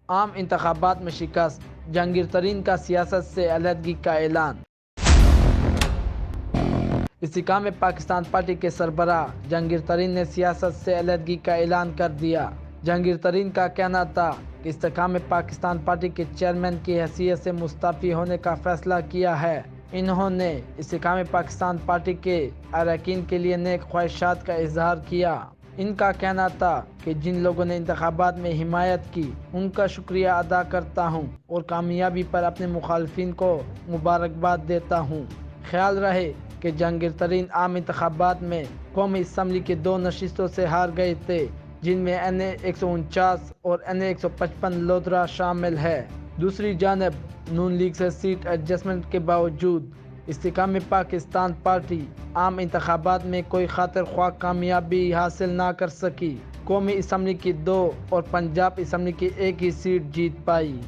عام انتخابات میں شکست، جہانگیر ترین کا سیاست سے علیحدگی کا اعلان۔ استحکام پاکستان پارٹی کے سربراہ جہانگیر ترین نے سیاست سے علیحدگی کا اعلان کر دیا۔ جہانگیر ترین کا کہنا تھا کہ استحکام پاکستان پارٹی کے چیئرمین کی حیثیت سے مستعفی ہونے کا فیصلہ کیا ہے۔ انہوں نے استحکام پاکستان پارٹی کے اراکین کے لیے نیک خواہشات کا اظہار کیا۔ ان کا کہنا تھا کہ جن لوگوں نے انتخابات میں حمایت کی ان کا شکریہ ادا کرتا ہوں اور کامیابی پر اپنے مخالفین کو مبارکباد دیتا ہوں۔ خیال رہے کہ جہانگیر ترین عام انتخابات میں قومی اسمبلی کے 2 نشستوں سے ہار گئے تھے، جن میں NA 149 اور NA 155 لودھرا شامل ہے۔ دوسری جانب نون لیگ سے سیٹ ایڈجسٹمنٹ کے باوجود استحکام پاکستان پارٹی عام انتخابات میں کوئی خاطر خواہ کامیابی حاصل نہ کر سکی۔ قومی اسمبلی کی 2 اور پنجاب اسمبلی کی 1 ہی سیٹ جیت پائی۔